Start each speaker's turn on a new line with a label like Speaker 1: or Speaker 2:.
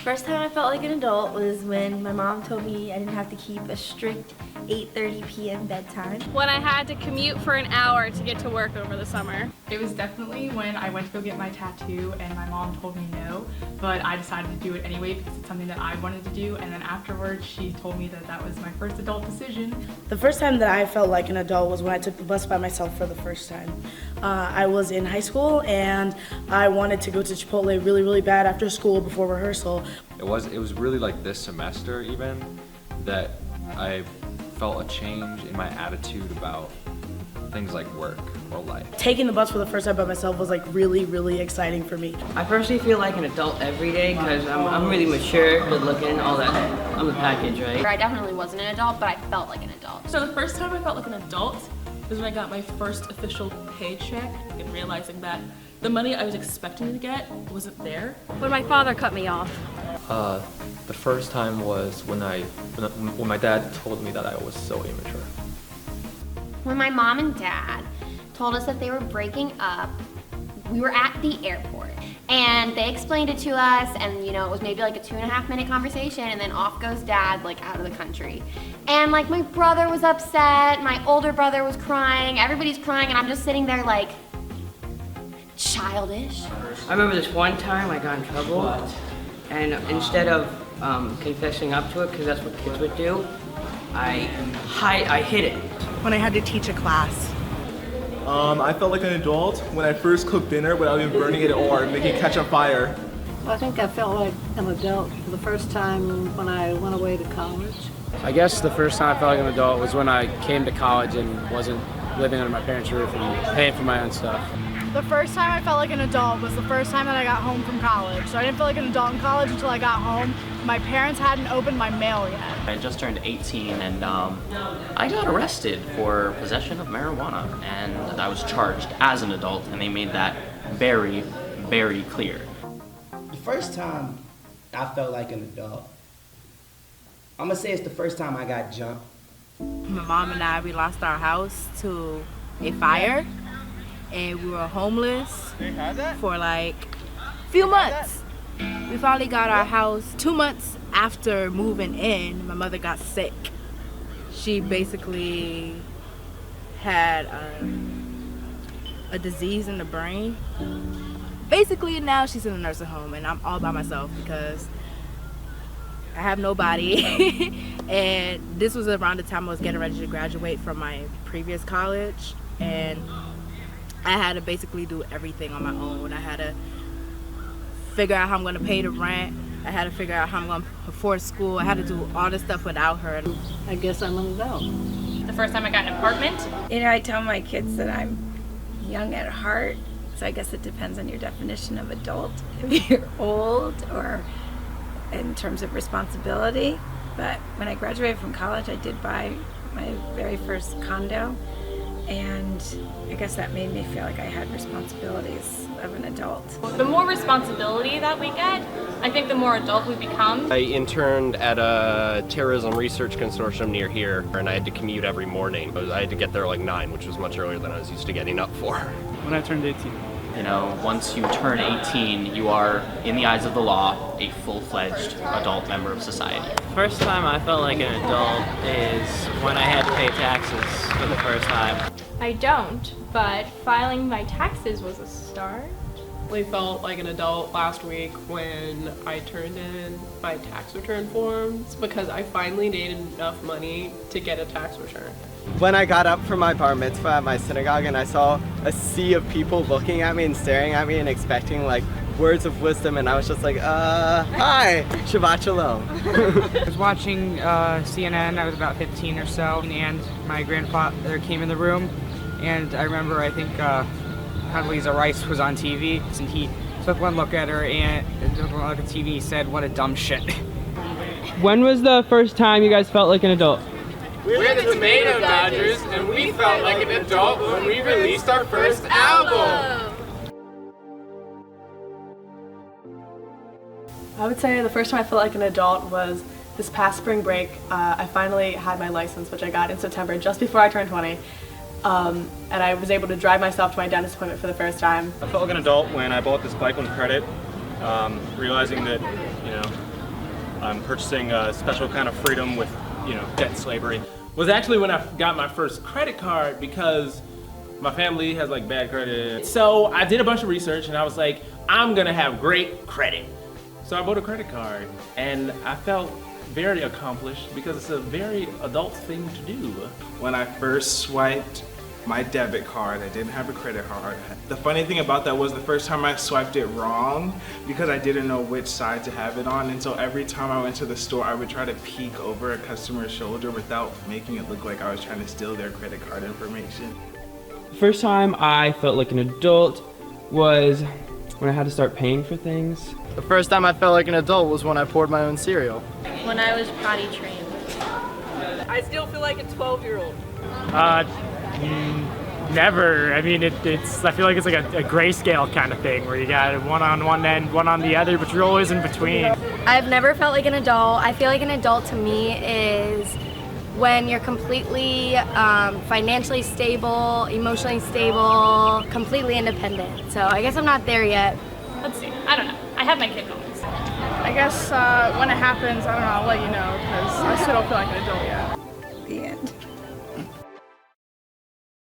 Speaker 1: First time I felt like an adult was when my mom told me I didn't have to keep a strict 8:30 p.m. bedtime.
Speaker 2: When I had to commute for an hour to get to work over the summer.
Speaker 3: It was definitely when I went to go get my tattoo and my mom told me no, but I decided to do it anyway because it's something that I wanted to do, and then afterwards she told me that that was my first adult decision.
Speaker 4: The first time that I felt like an adult was when I took the bus by myself for the first time. I was in high school and I wanted to go to Chipotle really bad after school before rehearsal.
Speaker 5: It was really like this semester even that I felt a change in my attitude about things like work or life.
Speaker 4: Taking the bus for the first time by myself was like really exciting for me.
Speaker 6: I personally feel like an adult every day because I'm really mature, good looking, all that. I'm the package, right?
Speaker 7: I definitely wasn't an adult, but I felt like an adult.
Speaker 8: So the first time I felt like an adult was when I got my first official paycheck and realizing that the money I was expecting to get wasn't there.
Speaker 2: When my father cut me off.
Speaker 9: The first time was when my dad told me that I was so immature.
Speaker 7: When my mom and dad told us that they were breaking up, we were at the airport and they explained it to us, and you know, it was maybe like a 2.5 minute conversation, and then off goes dad like out of the country. And like my brother was upset, my older brother was crying, everybody's crying, and I'm just sitting there like childish.
Speaker 6: I remember this one time I got in trouble, and instead of confessing up to it, because that's what kids would do, I hid it.
Speaker 4: When I had to teach a class.
Speaker 10: I felt like an adult when I first cooked dinner without even burning it or making it catch on fire.
Speaker 11: I think I felt like an adult for the first time when I went away to college.
Speaker 12: I guess the first time I felt like an adult was when I came to college and wasn't living under my parents' roof and paying for my own stuff.
Speaker 13: The first time I felt like an adult was the first time that I got home from college. So I didn't feel like an adult in college until I got home. My parents hadn't opened my mail yet.
Speaker 14: I just turned 18 and I got arrested for possession of marijuana, and I was charged as an adult, and they made that very clear.
Speaker 15: The first time I felt like an adult, I'm gonna say it's the first time I got jumped.
Speaker 16: My mom and I, we lost our house to a fire, and we were homeless for like a few months. We finally got our house 2 months after moving in. My mother got sick. She basically had a disease in the brain. Basically now she's in a nursing home and I'm all by myself because I have nobody. And this was around the time I was getting ready to graduate from my previous college, and I had to basically do everything on my own. I had to figure out how I'm going to pay the rent. I had to figure out how I'm going to afford school. I had to do all this stuff without her.
Speaker 11: I guess I'm an adult.
Speaker 2: The first time I got an apartment.
Speaker 1: You know, I tell my kids that I'm young at heart, so I guess it depends on your definition of adult. If you're old or in terms of responsibility. But when I graduated from college, I did buy my very first condo, and I guess that made me feel like I had responsibilities of an adult.
Speaker 2: The more responsibility that we get, I think the more adult we become.
Speaker 17: I interned at a terrorism research consortium near here, and I had to commute every morning. I had to get there like 9, which was much earlier than I was used to getting up for.
Speaker 12: When I turned 18.
Speaker 14: You know, once you turn 18, you are, in the eyes of the law, a full-fledged adult member of society.
Speaker 18: First time I felt like an adult is when I had to pay taxes for the first time.
Speaker 2: I don't, but filing my taxes was a start.
Speaker 8: I felt like an adult last week when I turned in my tax return forms because I finally made enough money to get a tax return.
Speaker 19: When I got up from my bar mitzvah at my synagogue and I saw a sea of people looking at me and staring at me and expecting like words of wisdom, and I was just like, hi, Shabbat Shalom.
Speaker 12: I was watching CNN, I was about 15 or so, and my grandfather came in the room, and I remember, I think Condoleezza Rice was on TV, and he took one look at her and took one look at TV, he said, what a dumb shit.
Speaker 18: When was the first time you guys felt like an adult?
Speaker 20: We're the Tomato Dodgers, and we felt like an adult when we released our first album.
Speaker 3: I would say the first time I felt like an adult was this past spring break. I finally had my license, which I got in September, just before I turned 20. And I was able to drive myself to my dentist appointment for the first time.
Speaker 7: I felt like an adult when I bought this bike on credit, realizing that, you know,
Speaker 21: I'm purchasing a special kind of freedom with, debt slavery. Was actually when I got my first credit card because my family has like bad credit. So I did a bunch of research and I was like, I'm gonna have great credit. So I bought a credit card and I felt very accomplished because it's a very adult thing to do.
Speaker 22: When I first swiped my debit card, I didn't have a credit card. The funny thing about that was the first time I swiped it wrong because I didn't know which side to have it on, and so every time I went to the store I would try to peek over a customer's shoulder without making it look like I was trying to steal their credit card information.
Speaker 23: The first time I felt like an adult was when I had to start paying for things.
Speaker 24: The first time I felt like an adult was when I poured my own cereal.
Speaker 25: When I was potty trained.
Speaker 26: I still feel like a 12-year-old.
Speaker 27: Never. I mean, it's. I feel like it's like a grayscale kind of thing where you got one on one end, one on the other, but you're always in between.
Speaker 28: I've never felt like an adult. I feel like an adult to me is when you're completely financially stable, emotionally stable, completely independent. So I guess I'm not there yet.
Speaker 2: Let's see. I don't know. I have my kid moments.
Speaker 13: I guess when it happens, I don't know, I'll let you know because I still don't feel like an adult yet.
Speaker 1: The end.